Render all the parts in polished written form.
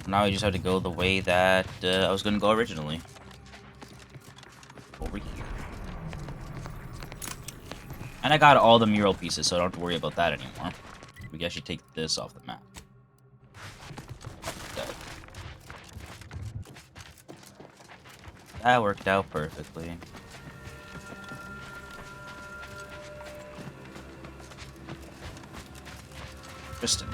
Now I just have to go the way that I was gonna go originally. Over here. And I got all the mural pieces, so I don't have to worry about that anymore. We can actually take this off the map. Okay. That worked out perfectly. Interesting.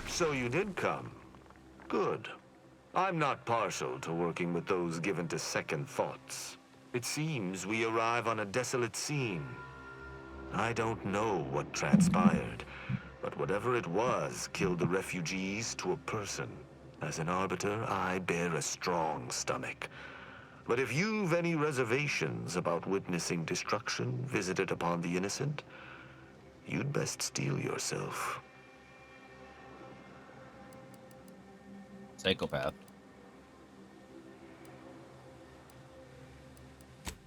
So you did come. Good. I'm not partial to working with those given to second thoughts. It seems we arrive on a desolate scene. I don't know what transpired, but whatever it was killed the refugees to a person. As an arbiter, I bear a strong stomach. But if you've any reservations about witnessing destruction visited upon the innocent, you'd best steel yourself. Psychopath.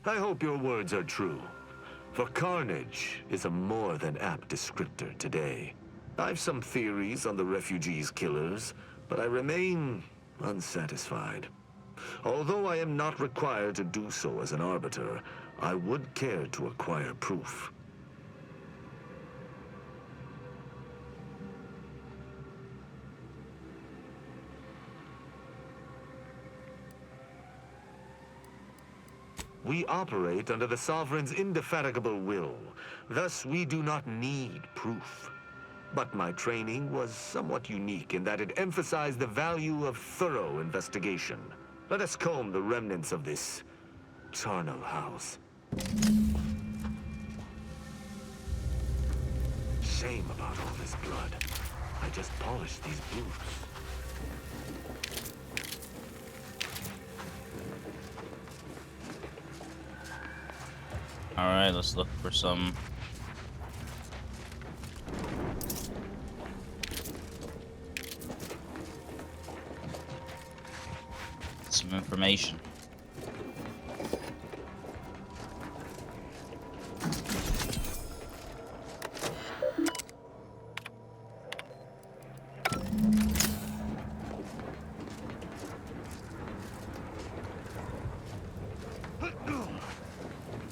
I hope your words are true, for carnage is a more than apt descriptor today. I've some theories on the refugees' killers, but I remain unsatisfied. Although I am not required to do so as an arbiter, I would care to acquire proof. We operate under the Sovereign's indefatigable will. Thus, we do not need proof. But my training was somewhat unique in that it emphasized the value of thorough investigation. Let us comb the remnants of this charnel house. Shame about all this blood. I just polished these boots. Alright, let's look for some information.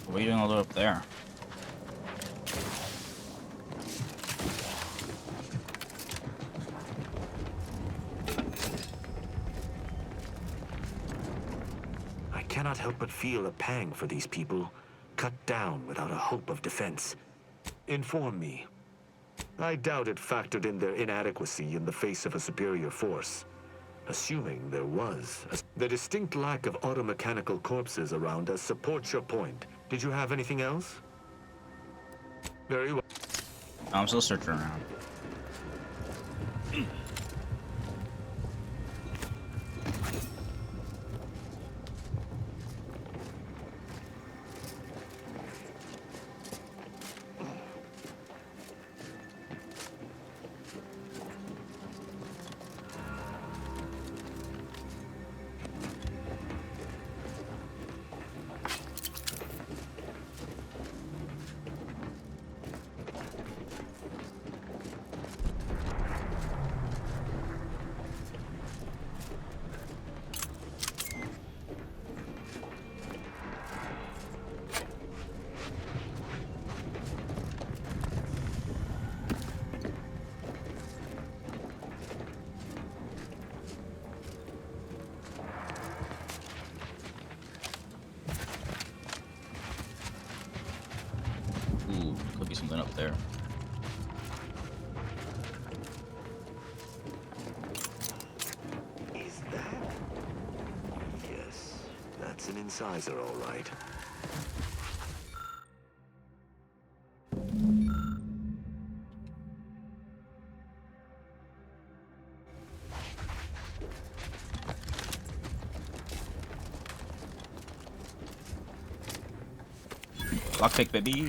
What are you doing all the way up there? I cannot help but feel a pang for these people, cut down without a hope of defense. Inform me. I doubt it factored in their inadequacy in the face of a superior force. Assuming there was. The distinct lack of automechanical corpses around us supports your point. Did you have anything else? Very well. I'm still searching around. Ooh, could be something up there. Is that? Yes, that's an incisor, all right. Lockpick, baby.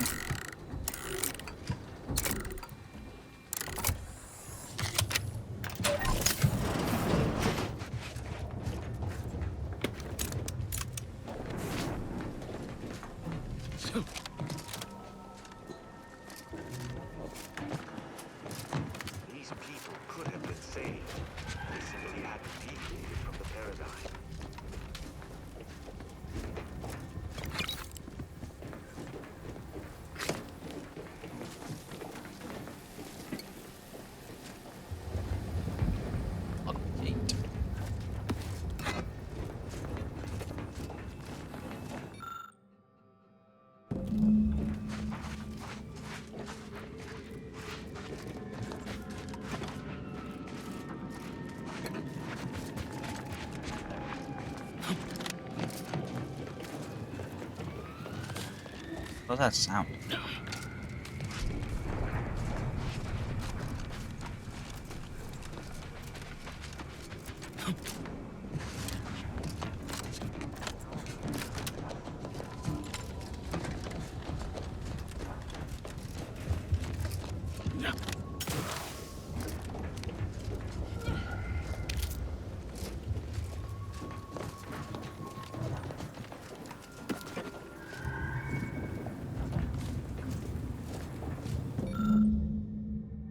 What's that sound?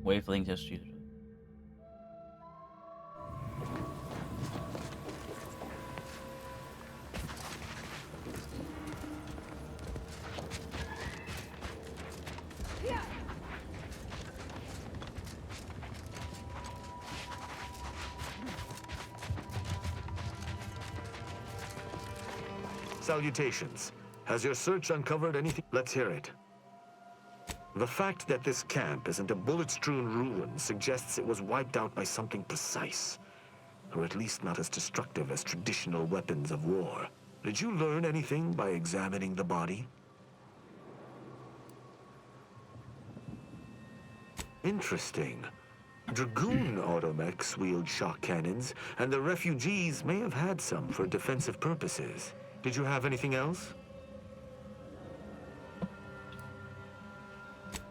Wavelength history. Salutations. Has your search uncovered anything? Let's hear it. The fact that this camp isn't a bullet-strewn ruin suggests it was wiped out by something precise, or at least not as destructive as traditional weapons of war. Did you learn anything by examining the body? Interesting. Dragoon automechs wield shock cannons, and the refugees may have had some for defensive purposes. Did you have anything else?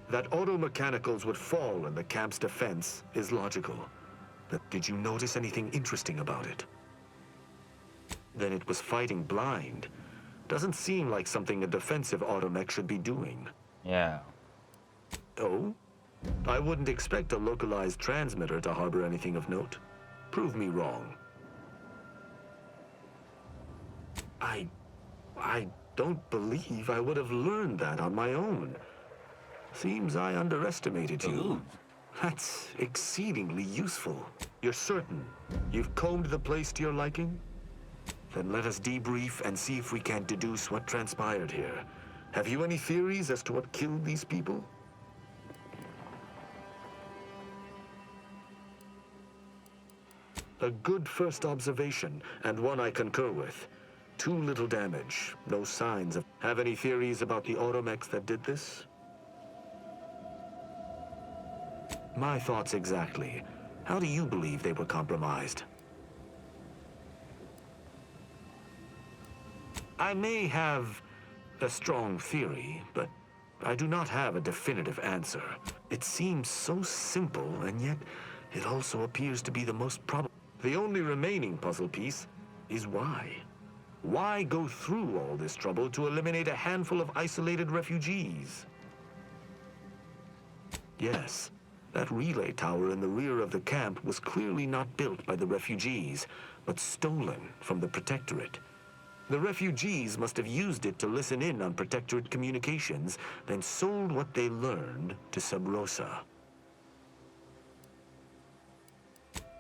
That automechanicals would fall in the camp's defense is logical. But did you notice anything interesting about it? Then it was fighting blind. Doesn't seem like something a defensive automech should be doing. Yeah. Oh? I wouldn't expect a localized transmitter to harbor anything of note. Prove me wrong. I don't believe I would have learned that on my own. Seems I underestimated you. Ooh. That's exceedingly useful. You're certain you've combed the place to your liking? Then let us debrief and see if we can deduce what transpired here. Have you any theories as to what killed these people? A good first observation, and one I concur with. Too little damage, no signs of... Have any theories about the automechs that did this? My thoughts exactly. How do you believe they were compromised? I may have a strong theory, but I do not have a definitive answer. It seems so simple, and yet it also appears to be the most probable. The only remaining puzzle piece is why. Why go through all this trouble to eliminate a handful of isolated refugees? Yes, that relay tower in the rear of the camp was clearly not built by the refugees, but stolen from the Protectorate. The refugees must have used it to listen in on Protectorate communications, then sold what they learned to Sub Rosa.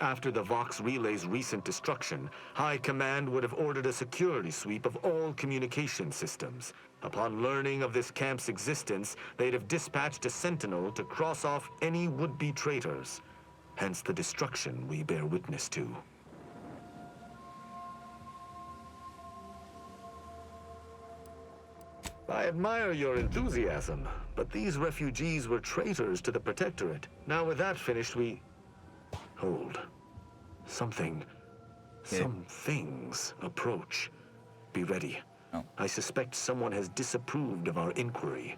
After the Vox Relay's recent destruction, High Command would have ordered a security sweep of all communication systems. Upon learning of this camp's existence, they'd have dispatched a sentinel to cross off any would-be traitors. Hence the destruction we bear witness to. I admire your enthusiasm, but these refugees were traitors to the Protectorate. Now with that finished, Hold. Some things approach. Be ready. Oh. I suspect someone has disapproved of our inquiry.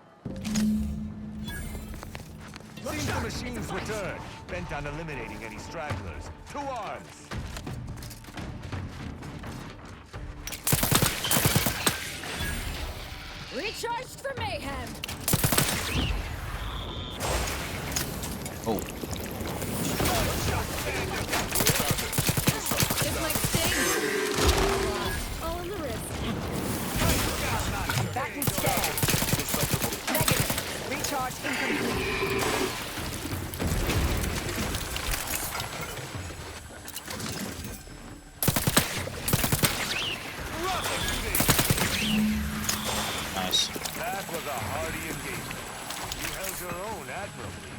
Seems the machines return, bent on eliminating any stragglers. To arms! Recharged for mayhem! Oh. This might sting. All in the wrist. Back and stab. Negative. Recharge incomplete. Nice. That was a hardy engagement. You held your own admirably.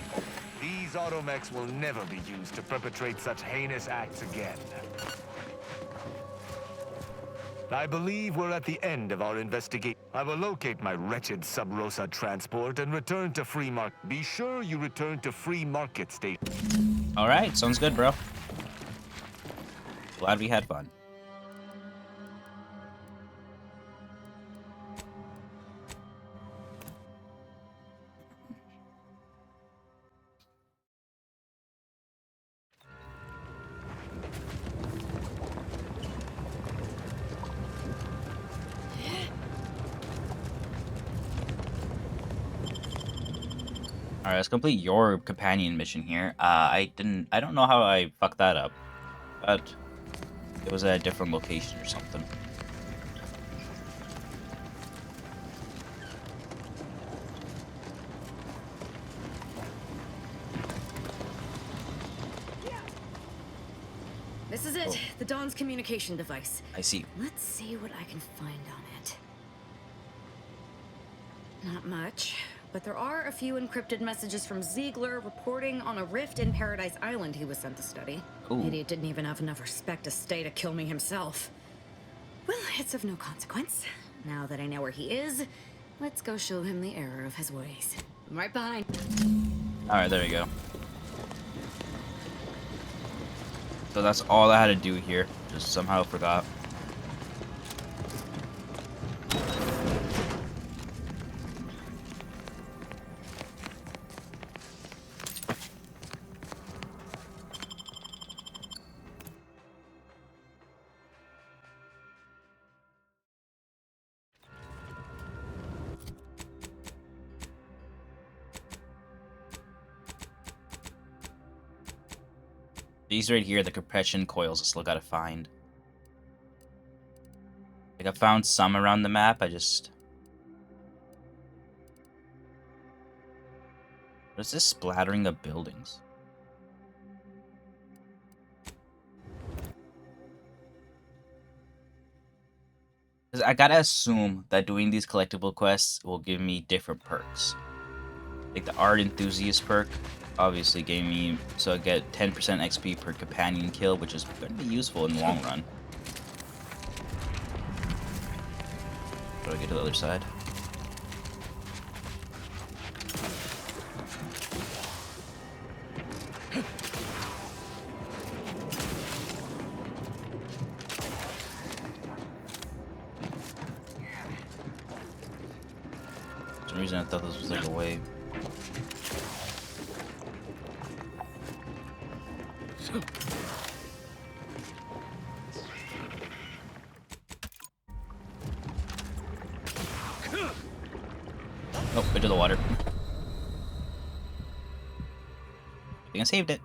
These automechs will never be used to perpetrate such heinous acts again. I believe we're at the end of our investigation. I will locate my wretched Sub-Rosa transport and return to Free Market. Be sure you return to Free Market Station. All right, sounds good, bro. Glad we had fun. All right, let's complete your companion mission here. I don't know how I fucked that up, but it was at a different location or something. This is it. Oh. The Dawn's communication device. I see. Let's see what I can find on it. Not much, but there are a few encrypted messages from Ziegler reporting on a rift in Paradise Island he was sent to study. Ooh. Idiot didn't even have enough respect to stay to kill me himself. Well, it's of no consequence. Now that I know where he is, let's go show him the error of his ways. I'm right behind. All right, there you go. So that's all I had to do here. Just somehow forgot. These right here, the compression coils, I still gotta find. Like, I found some around the map, I just... What is this splattering of buildings? Because I gotta assume that doing these collectible quests will give me different perks. Like the Art Enthusiast perk obviously gave me, so I get 10% XP per companion kill, which is going to be useful in the long run. How do I get to the other side? For some reason I thought this was like a wave. Oh, into the water. I think I saved it.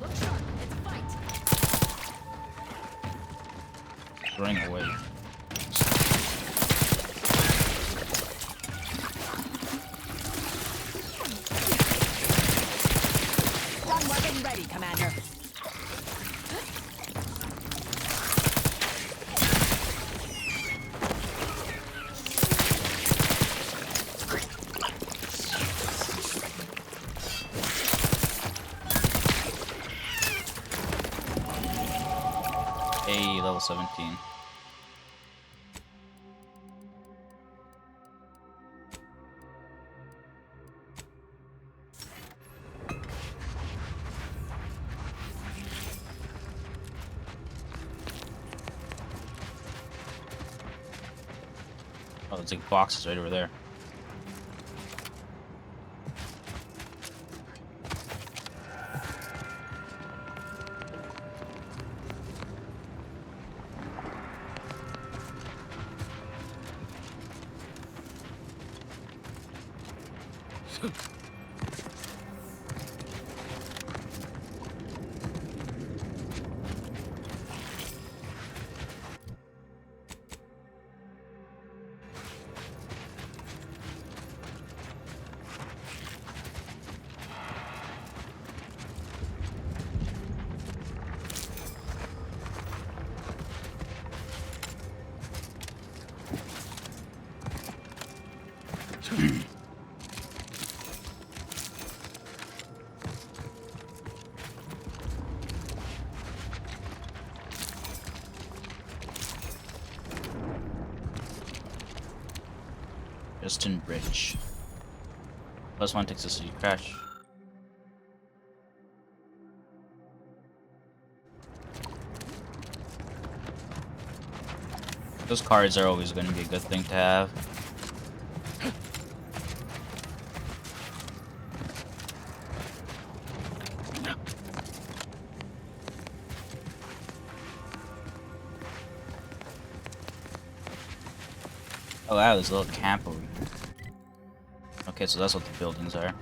Look sharp. It's a fight. Running away. One weapon ready, Commander. Hey, level 17. Oh, it's like boxes right over there. Justin Bridge. +1 toxicity crash. Those cards are always going to be a good thing to have. Oh wow, there's a little camp over here. Okay, so that's what the buildings are.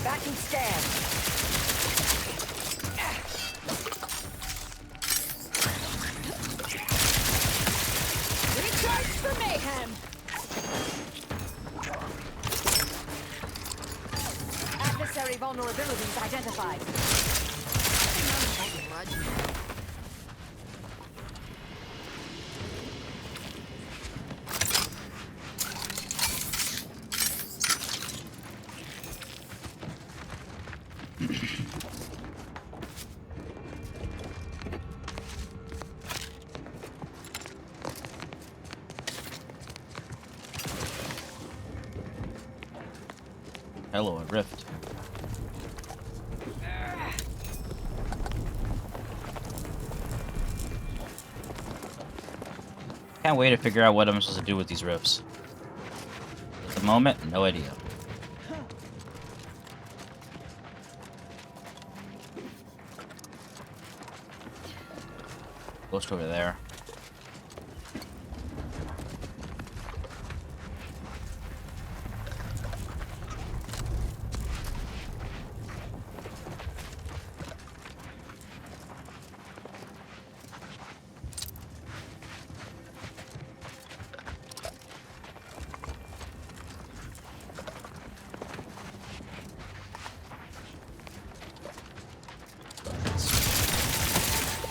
Backing scan. Recharge for mayhem. Adversary vulnerabilities identified. Hello, a rift. Can't wait to figure out what I'm supposed to do with these rifts. At the moment, no idea. Ghost over there.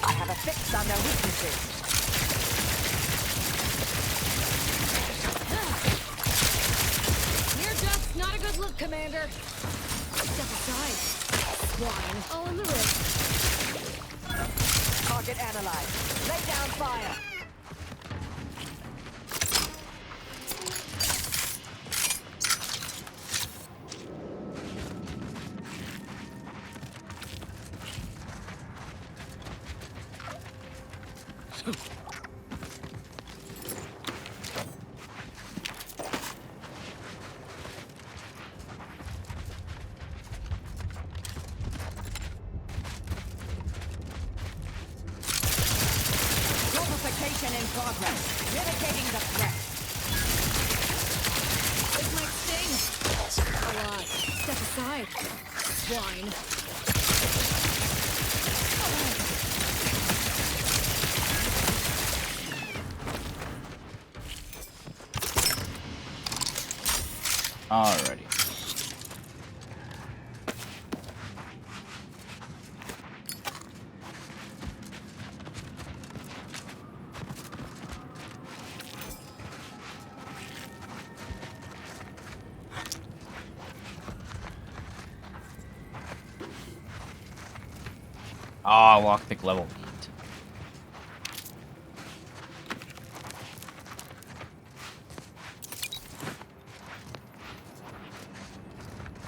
I have a fix on their weaknesses. You're just not a good look, Commander. Step aside. Swine. All in the wrist. Target analyzed. Lay down fire. Nullification in progress. Mitigating the threat. This might sting. A lot. Step aside. Swine. Alrighty. Ah, lockpick level 8.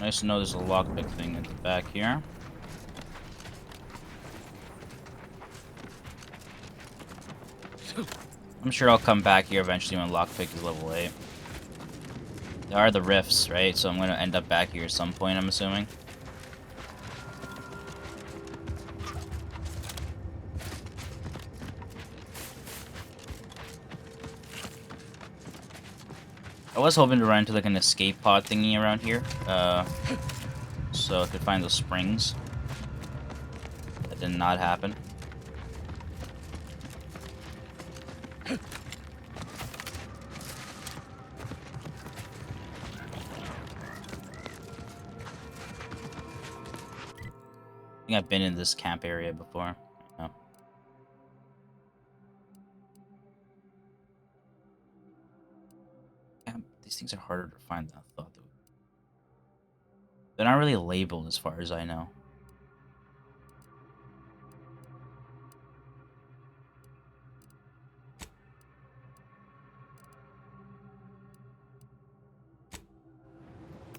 Nice to know there's a lockpick thing at the back here. I'm sure I'll come back here eventually when lockpick is level 8. There are the rifts, right? So I'm going to end up back here at some point, I'm assuming. I was hoping to run into like an escape pod thingy around here, so I could find those springs. That did not happen. I think I've been in this camp area before. No. Damn, these things are harder to find than I thought they would. They're not really labeled as far as I know.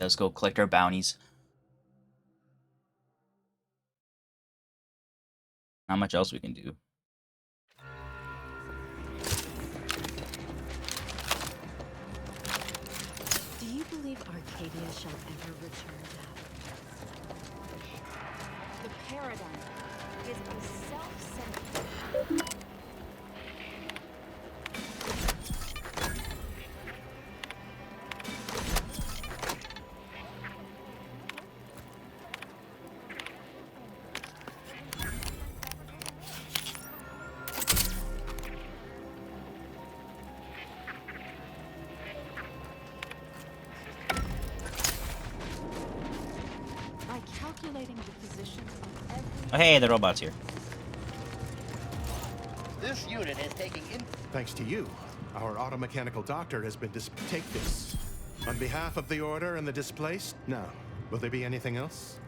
Let's go collect our bounties. Not much else we can do. Do you believe Arcadia shall ever return back? The paradigm is a self-centered. By calculating the position of every Oh, hey, the robot's here. This unit is taking in. Thanks to you, our automechanical doctor has been Take this. On behalf of the Order and the displaced, now, will there be anything else?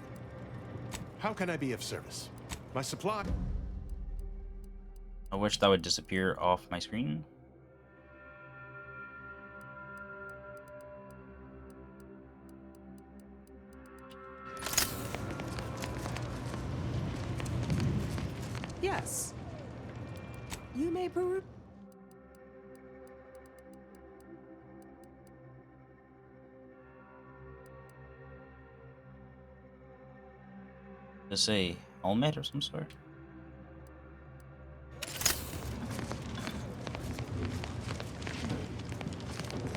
How can I be of service? My supply... I wish that would disappear off my screen. Yes. You may peruse. Is this a helmet or some sort?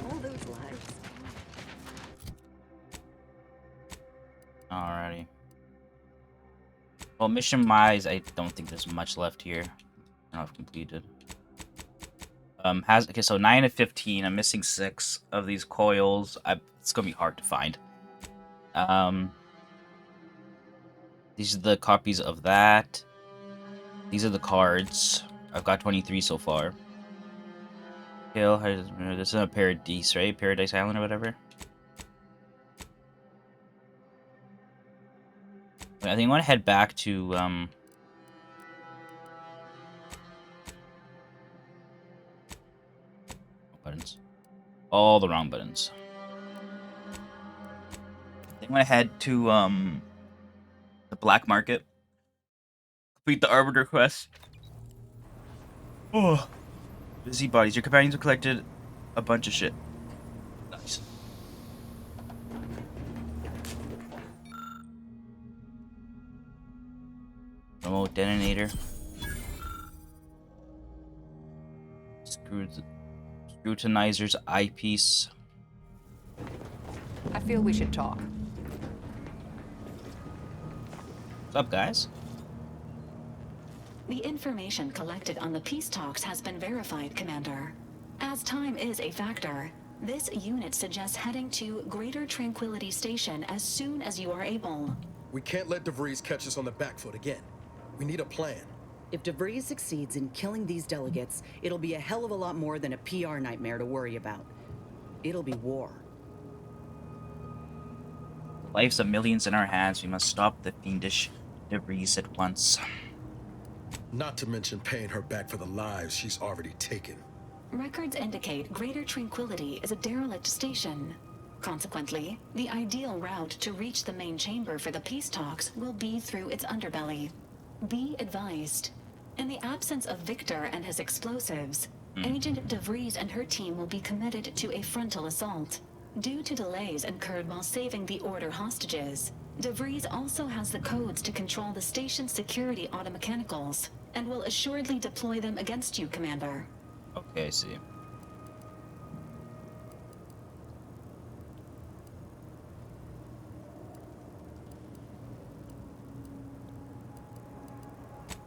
All those lives. Alrighty. Well, mission-wise, I don't think there's much left here. I don't know if I've completed. Okay, so 9 of 15. I'm missing 6 of these coils. It's gonna be hard to find. These are the copies of that. These are the cards. I've got 23 so far. Kill. This is a Paradise, right? Paradise Island or whatever. I think I want to head back to buttons. All the wrong buttons. I think I'm gonna head to the black market. Complete the Arbiter quest. Oh, busy bodies. Your companions have collected a bunch of shit. Nice. Remote detonator. Scrutinizer's eyepiece. I feel we should talk. What's up, guys? The information collected on the peace talks has been verified, Commander. As time is a factor, this unit suggests heading to Greater Tranquility Station as soon as you are able. We can't let DeVries catch us on the back foot again. We need a plan. If DeVries succeeds in killing these delegates, it'll be a hell of a lot more than a PR nightmare to worry about. It'll be war. Lives of millions in our hands. We must stop the fiendish DeVries at once. Not to mention paying her back for the lives she's already taken. Records indicate Greater Tranquility is a derelict station. Consequently, the ideal route to reach the main chamber for the peace talks will be through its underbelly. Be advised. In the absence of Victor and his explosives, Agent DeVries and her team will be committed to a frontal assault. Due to delays incurred while saving the Order hostages, DeVries also has the codes to control the station's security automechanicals, and will assuredly deploy them against you, Commander. Okay, I see.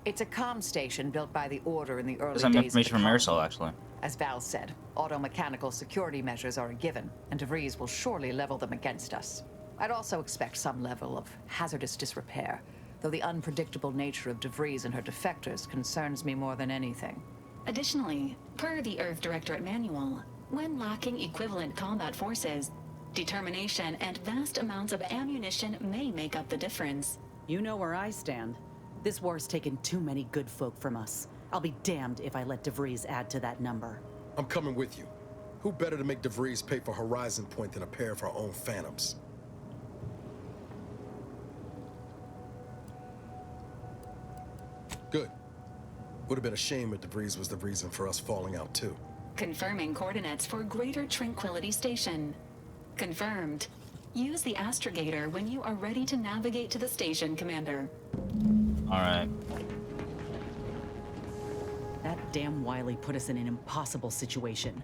It's a comm station built by the Order in the early There's some days information of from the Marisol, colony. actually. As Val said, auto-mechanical security measures are a given, and DeVries will surely level them against us. I'd also expect some level of hazardous disrepair, though the unpredictable nature of DeVries and her defectors concerns me more than anything. Additionally, per the Earth Directorate manual, when lacking equivalent combat forces, determination and vast amounts of ammunition may make up the difference. You know where I stand. This war's taken too many good folk from us. I'll be damned if I let DeVries add to that number. I'm coming with you. Who better to make DeVries pay for Horizon Point than a pair of our own Phantoms? Good. Would have been a shame if DeVries was the reason for us falling out too. Confirming coordinates for Greater Tranquility Station. Confirmed. Use the astrogator when you are ready to navigate to the station, Commander. Alright. That damn Wiley put us in an impossible situation.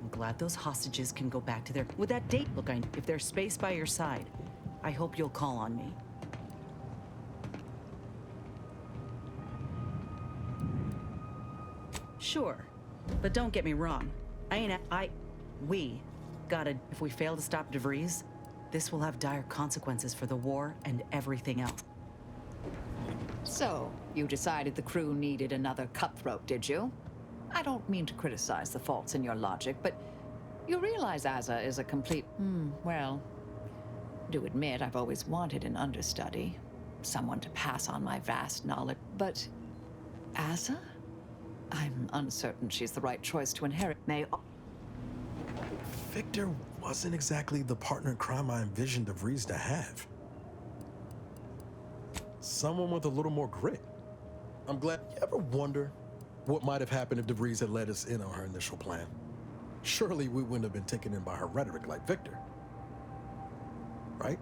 I'm glad those hostages can go back to their... With that date look, if there's space by your side, I hope you'll call on me. Sure, but don't get me wrong. We gotta... If we fail to stop DeVries, this will have dire consequences for the war and everything else. So, you decided the crew needed another cutthroat, did you? I don't mean to criticize the faults in your logic, but you realize Asa is a complete... well... Do admit I've always wanted an understudy. Someone to pass on my vast knowledge. But... Asa? I'm uncertain she's the right choice to inherit. Victor wasn't exactly the partner in crime I envisioned DeVries to have. Someone with a little more grit. I'm glad. You ever wonder what might have happened if DeVries had let us in on her initial plan? Surely we wouldn't have been taken in by her rhetoric like Victor. Right?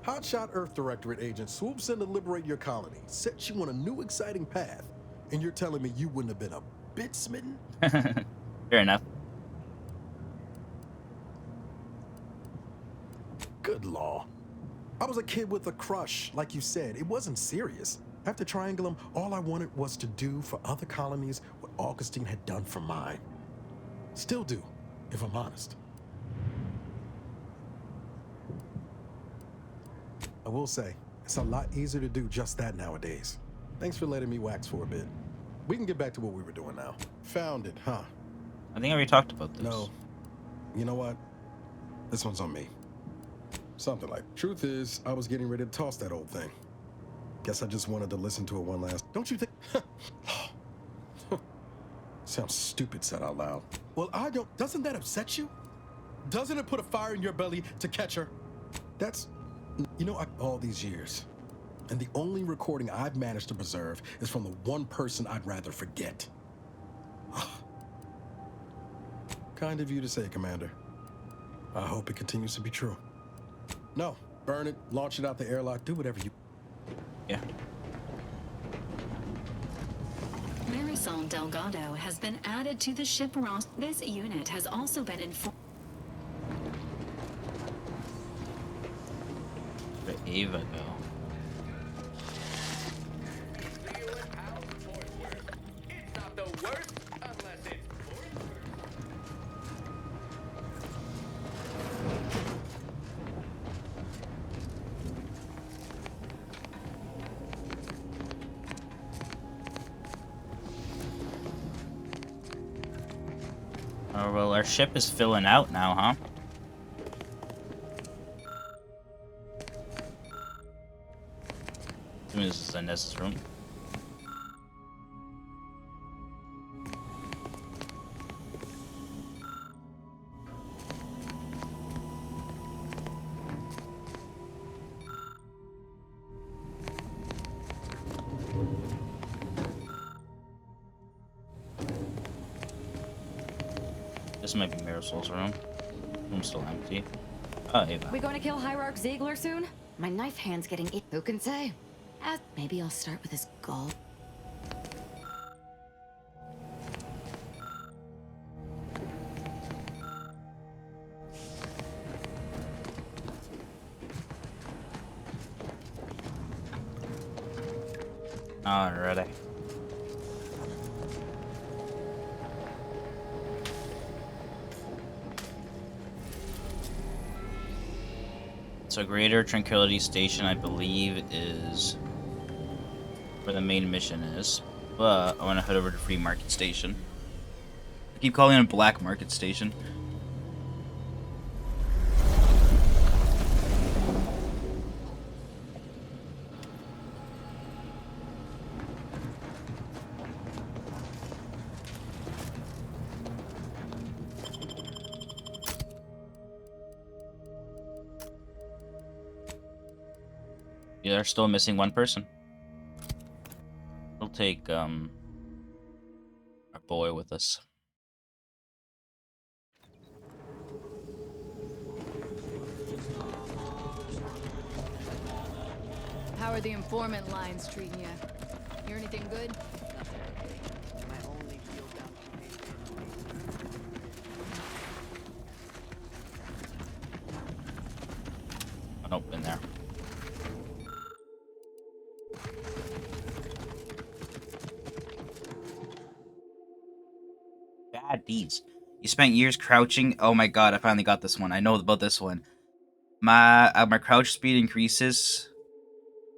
Hotshot Earth Directorate agent swoops in to liberate your colony, sets you on a new exciting path, and you're telling me you wouldn't have been a bit smitten? Fair enough. Good law. I was a kid with a crush, like you said. It wasn't serious. After Triangulum, all I wanted was to do for other colonies what Augustine had done for mine. Still do, if I'm honest. I will say, it's a lot easier to do just that nowadays. Thanks for letting me wax for a bit. We can get back to what we were doing now. Found it, huh? I think I already talked about this. No. You know what? This one's on me. Something like. Truth is, I was getting ready to toss that old thing. Guess I just wanted to listen to it one last. Don't you think? Sounds stupid said out loud. Well, I don't. Doesn't that upset you? Doesn't it put a fire in your belly to catch her? That's. You know, all these years. And the only recording I've managed to preserve is from the one person I'd rather forget. Kind of you to say, Commander. I hope it continues to be true. No, burn it, launch it out the airlock, do whatever you... Yeah. Marisol Delgado has been added to the ship roster. This unit has also been informed. Where'd Ava go? Oh, well, our ship is filling out now, huh? This is Inez's room. This might be Marisol's room. Room's still empty. Oh, Ava. We going to kill Hierarch Ziegler soon? My knife hand's getting it. Who can say? Maybe I'll start with his gall. Alrighty. So Greater Tranquility Station, I believe, is where the main mission is. But I want to head over to Free Market Station. I keep calling it Black Market Station. Yeah, they're still missing one person. We'll take our boy with us. How are the informant lines treating you? Hear anything good? Oh, nope, in there. Baddies. You spent years crouching. Oh my god, I finally got this one. I know about this one. My crouch speed increases.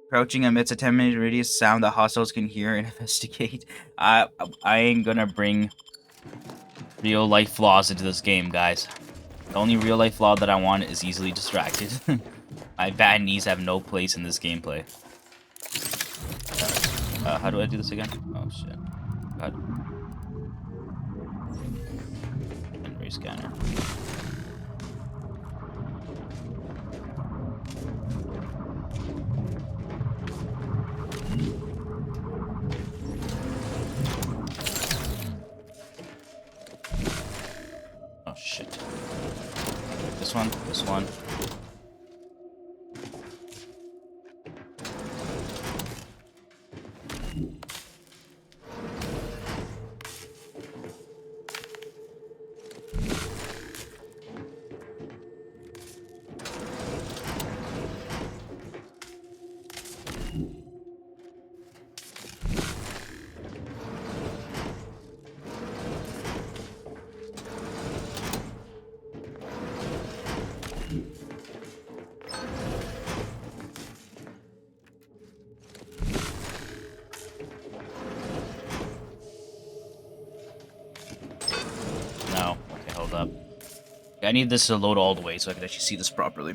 Crouching emits a 10-minute radius sound that hostiles can hear and investigate. I ain't gonna bring real life flaws into this game, guys. The only real life flaw that I want is easily distracted. My bad knees have no place in this gameplay. How do I do this again? Oh shit. God. Inventory scanner. Oh shit. This one, this one. No. Okay, hold up. I need this to load all the way so I can actually see this properly.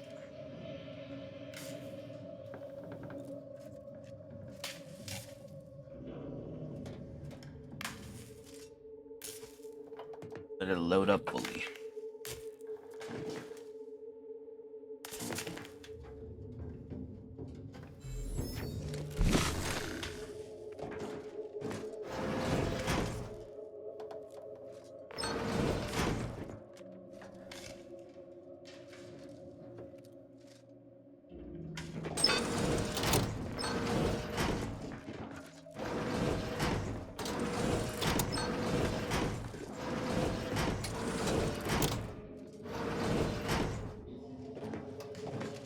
Let it load up fully.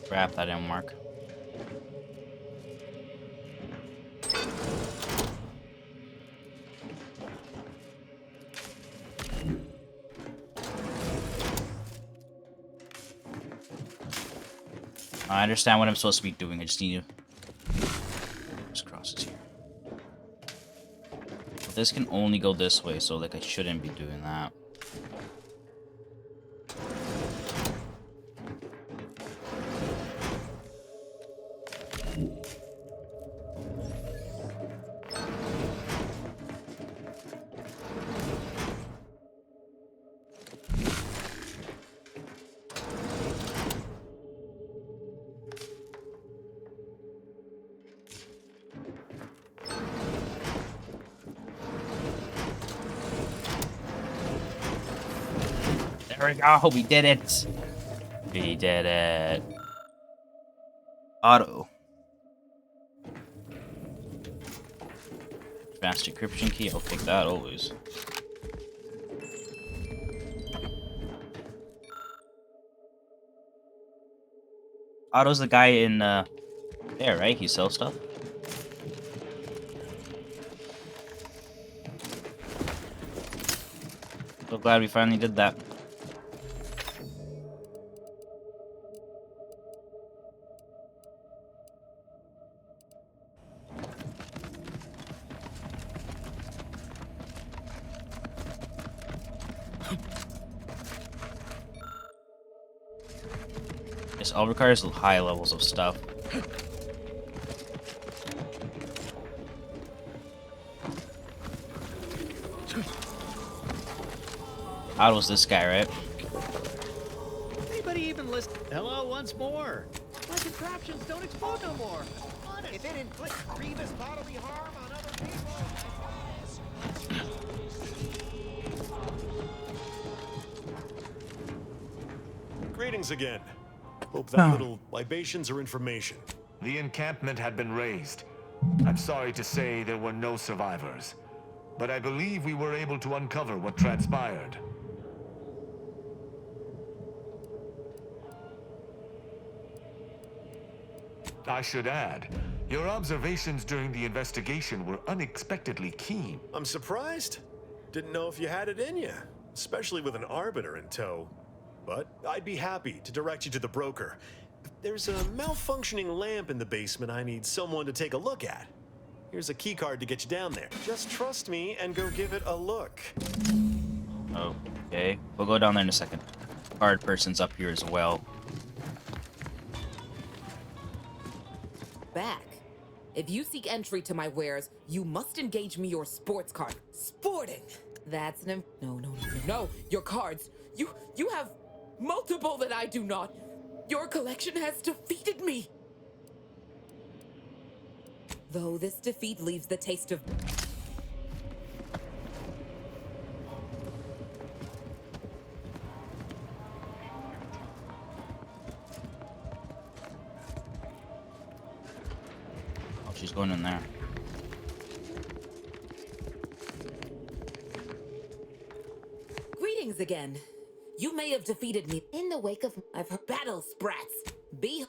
Crap, that didn't work. I understand what I'm supposed to be doing. I just need to just cross this here. But this can only go this way, so like I shouldn't be doing that. There we go. We did it. We did it. Auto. Advanced encryption key. I'll take that always. Otto's the guy in there, right? He sells stuff. So glad we finally did that. This all requires high levels of stuff. Otto's this guy, right? Anybody even listen? Hello, once more. My contraptions don't explode no more. Honest. If it inflicts grievous bodily harm on other people. Greetings again. Hope that little libations or information. The encampment had been raised. I'm sorry to say there were no survivors, but I believe we were able to uncover what transpired. I should add, your observations during the investigation were unexpectedly keen. I'm surprised. Didn't know if you had it in you, especially with an arbiter in tow. But I'd be happy to direct you to the broker. There's a malfunctioning lamp in the basement I need someone to take a look at. Here's a keycard to get you down there. Just trust me and go give it a look. Okay, we'll go down there in a second. Card person's up here as well. Back. If you seek entry to my wares, you must engage me your sports card. Sporting! That's no. Your cards. You have multiple that I do not. Your collection has defeated me. Though this defeat leaves the taste of... Oh, she's going in there. Greetings again. You may have defeated me in the wake of... I've heard battle sprats. Be...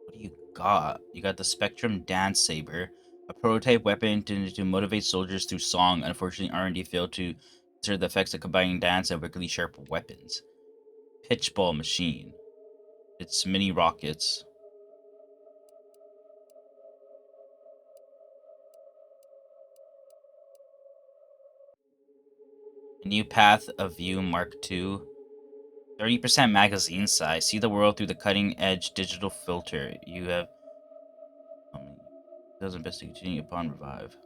What do you got? You got the Spectrum Dance Saber, a prototype weapon intended to motivate soldiers through song. Unfortunately, R&D failed to consider the effects of combining dance and wickedly sharp weapons. Pitchball machine. It's mini rockets. A new path of view Mark II. 30% magazine size. See the world through the cutting-edge digital filter. You have... doesn't best to continue upon revive.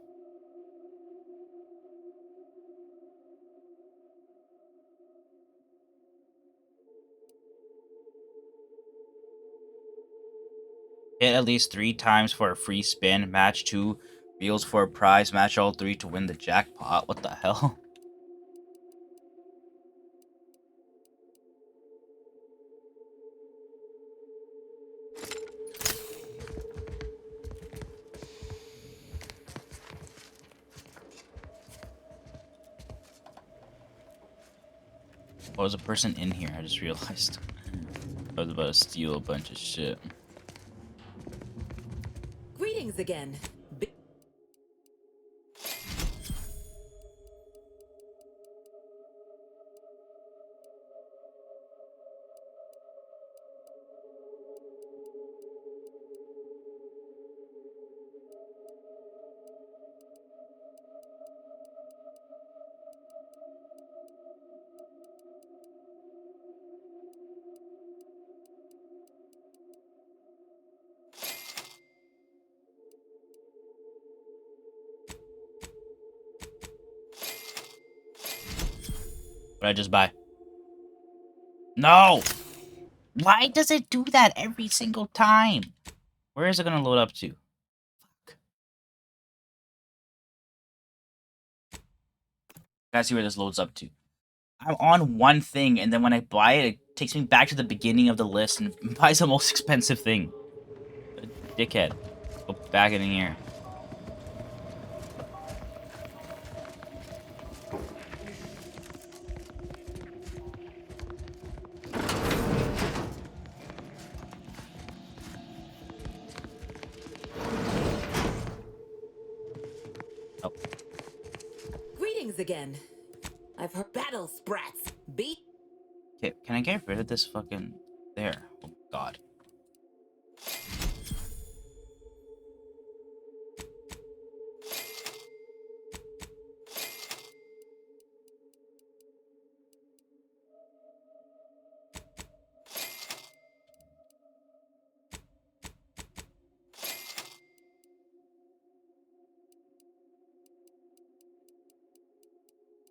Hit at least 3 times for a free spin. Match 2 reels for a prize. Match all 3 to win the jackpot. What the hell? Oh, there's a person in here, I just realized. I was about to steal a bunch of shit. Greetings again. What did I just buy? No! Why does it do that every single time? Where is it gonna load up to? Fuck. Gotta see where this loads up to. I'm on one thing, and then when I buy it, it takes me back to the beginning of the list and buys the most expensive thing. Dickhead. Go back in here. Oh. Greetings again. I've heard battle sprats. Beat. Okay, can I get rid of this fucking... There. Oh, God.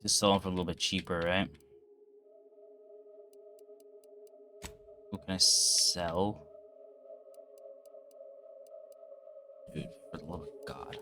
Just sell them for a little bit cheaper, right? What can I sell? Dude, for the love of God.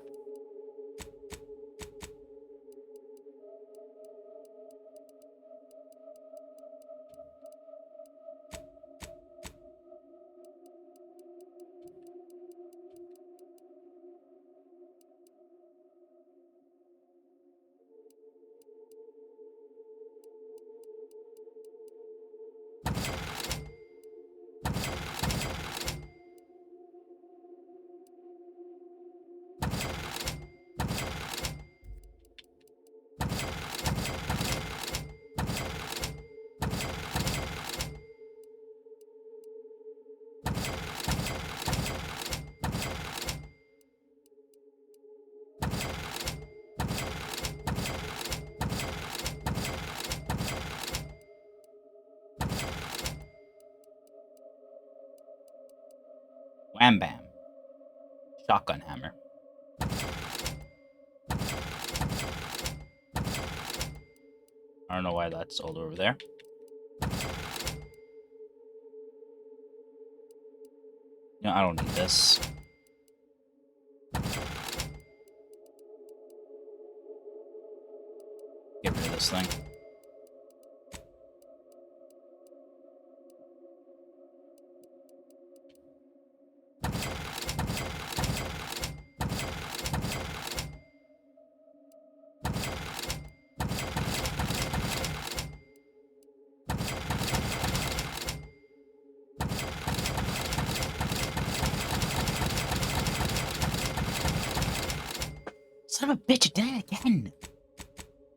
Wham bam. Shotgun hammer. I don't know why that's all over there. No, I don't need this. Get rid of this thing. Son of a bitch, it did it again.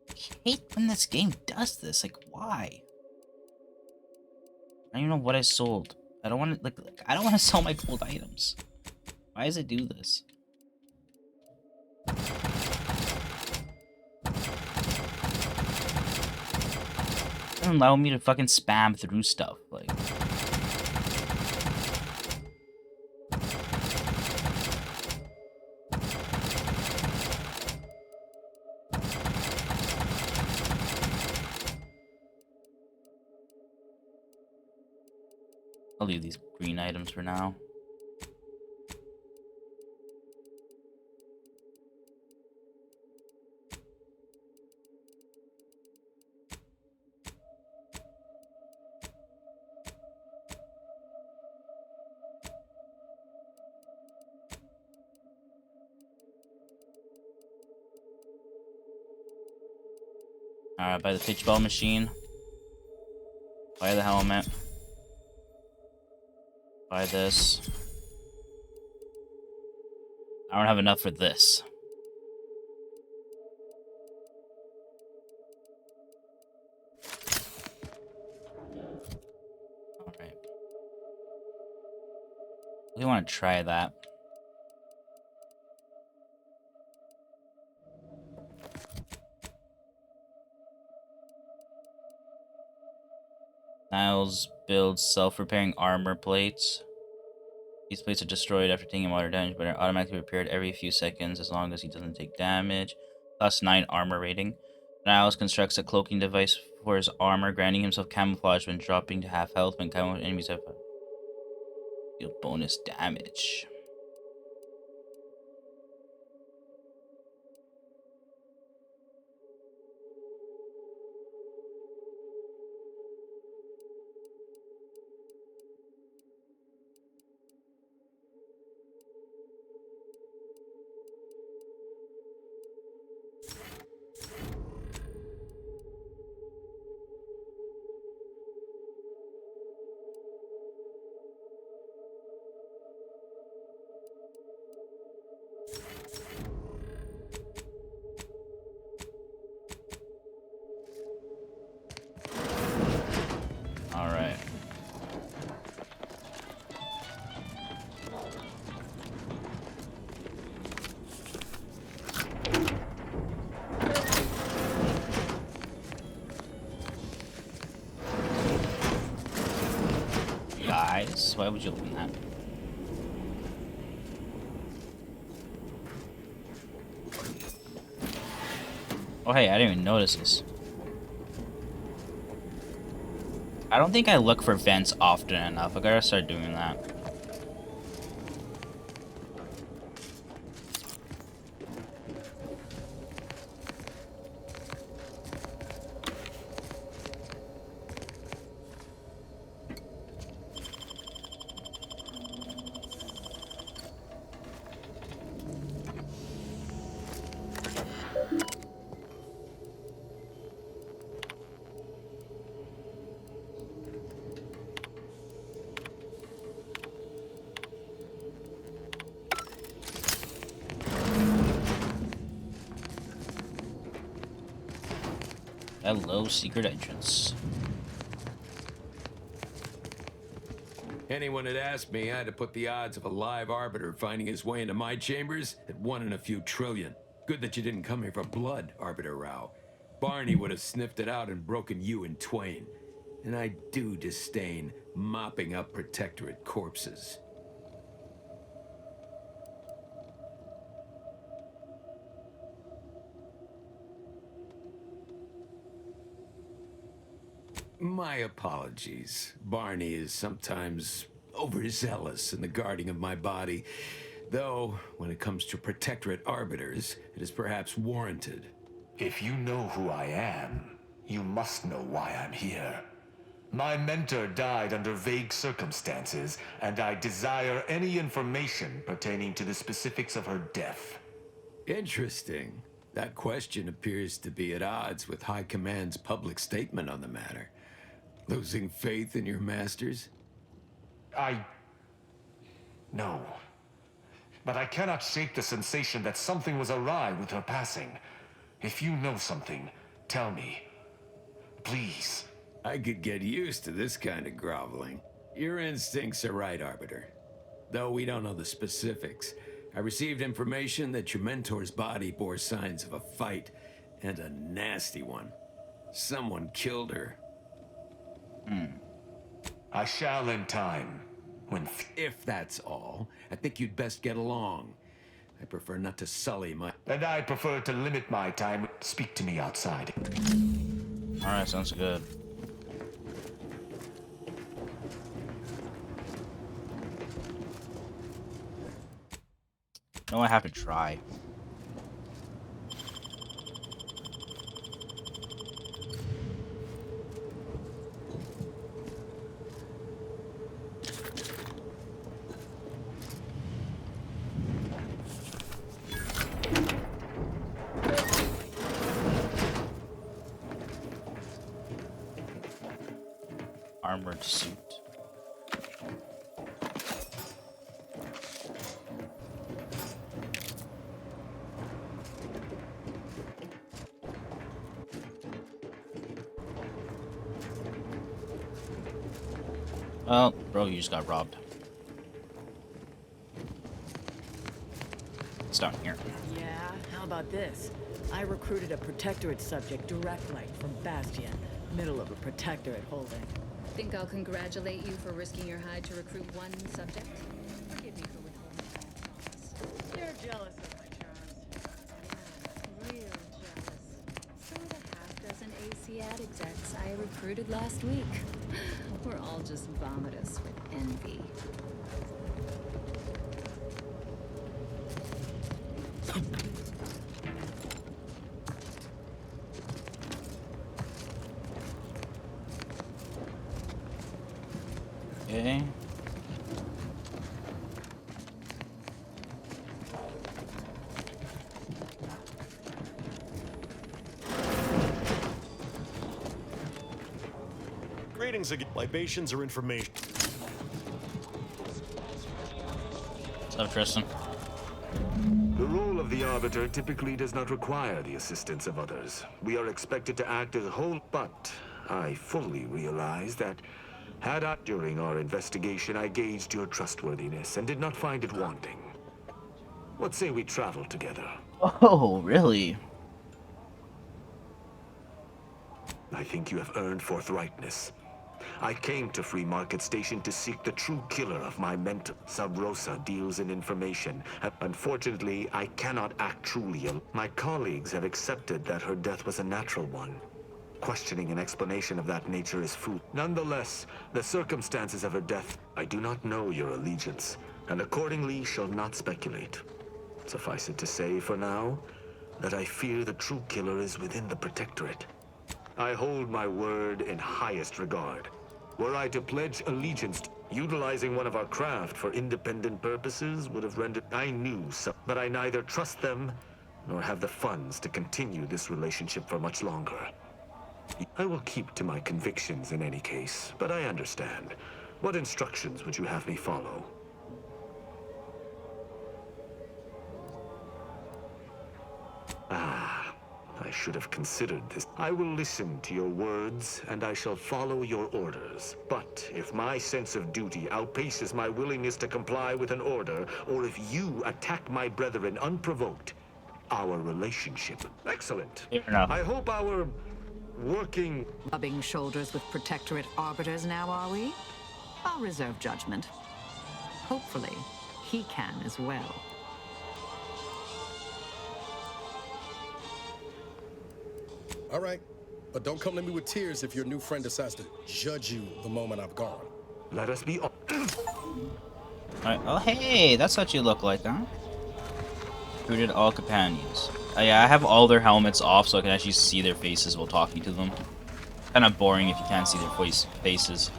I hate when this game does this. Like, why? I don't even know what I sold. I don't want to like I don't want to sell my gold items. Why does it do this? It doesn't allow me to fucking spam through stuff. Like, I'll leave these green items for now. Alright, buy the pitch ball machine. Buy the helmet. Buy this. I don't have enough for this. Alright. We want to try that. Niles builds self-repairing armor plates. These plates are destroyed after taking water damage, but are automatically repaired every few seconds as long as he doesn't take damage. +9 armor rating. Niles constructs a cloaking device for his armor, granting himself camouflage when dropping to half health when camouflage enemies have deal bonus damage. eyes? Why would you open that? Oh hey, I didn't even notice this. I don't think I look for vents often enough. I gotta start doing that. Hello, secret entrance. Anyone had asked me, I had to put the odds of a live arbiter finding his way into my chambers at 1 in a few trillion. Good that you didn't come here for blood, Arbiter Rao. Barney would have sniffed it out and broken you in twain. And I do disdain mopping up Protectorate corpses. My apologies. Barney is sometimes overzealous in the guarding of my body, though when it comes to Protectorate arbiters, it is perhaps warranted. If you know who I am, you must know why I'm here. My mentor died under vague circumstances, and I desire any information pertaining to the specifics of her death. Interesting. That question appears to be at odds with High Command's public statement on the matter. Losing faith in your masters? No. But I cannot shake the sensation that something was awry with her passing. If you know something, tell me. Please. I could get used to this kind of groveling. Your instincts are right, Arbiter. Though we don't know the specifics, I received information that your mentor's body bore signs of a fight, and a nasty one. Someone killed her. I shall in time. If that's all, I think you'd best get along. I prefer not to sully my... And I prefer to limit my time. Speak to me outside. Alright, sounds good. No, I have to try. Armored suit. Oh, bro, you just got robbed. It's down here. Yeah, how about this? I recruited a Protectorate subject directly from Bastion, middle of a Protectorate holding. Think I'll congratulate you for risking your hide to recruit one subject? Forgive me for withholding that promise. You're jealous of my charms. Yeah, real jealous. So are the half-dozen Asiad execs I recruited last week. We're all just vomitous with envy. Okay. Greetings again. Libations or information? What's up, Tristan? The role of the Arbiter typically does not require the assistance of others. We are expected to act as a whole, but I fully realize that during our investigation, I gauged your trustworthiness and did not find it wanting. What say we travel together? Oh, really? I think you have earned forthrightness. I came to Free Market Station to seek the true killer of my mentor. Sub Rosa deals in information. Unfortunately, I cannot act truly. My colleagues have accepted that her death was a natural one. Questioning an explanation of that nature is food. Nonetheless, the circumstances of her death, I do not know your allegiance, and accordingly shall not speculate. Suffice it to say, for now, that I fear the true killer is within the Protectorate. I hold my word in highest regard. Were I to pledge allegiance, utilizing one of our craft for independent purposes would have rendered... I knew so, but I neither trust them nor have the funds to continue this relationship for much longer. I will keep to my convictions in any case, but I understand. What instructions would you have me follow? I should have considered this. I will listen to your words, and I shall follow your orders. But if my sense of duty outpaces my willingness to comply with an order, or if you attack my brethren unprovoked, our relationship... Excellent. Fair enough. I hope our working... Rubbing shoulders with Protectorate arbiters now, are we? I'll reserve judgment. Hopefully, he can as well. All right, but don't come to me with tears if your new friend decides to judge you the moment I've gone. Let us be... Alright, oh hey, that's what you look like, huh? Recruited all companions. Oh yeah, I have all their helmets off so I can actually see their faces while talking to them. Kind of boring if you can't see their faces.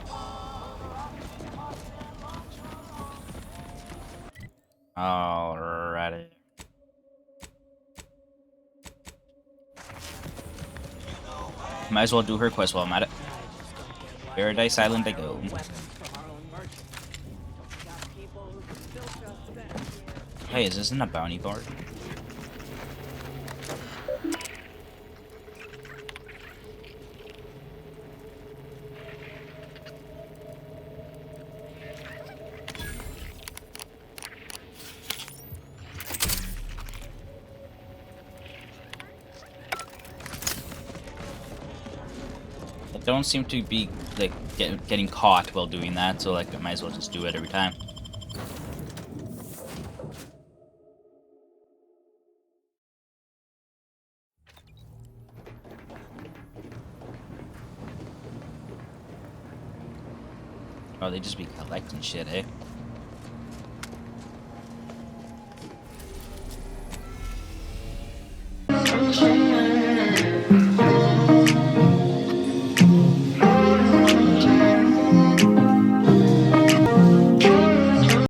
Alrighty. Might as well do her quest while I'm at it. Paradise Island I go. Hey, is this in a bounty bar? Don't seem to be like getting caught while doing that, so like I might as well just do it every time. Oh, they just be collecting shit, eh?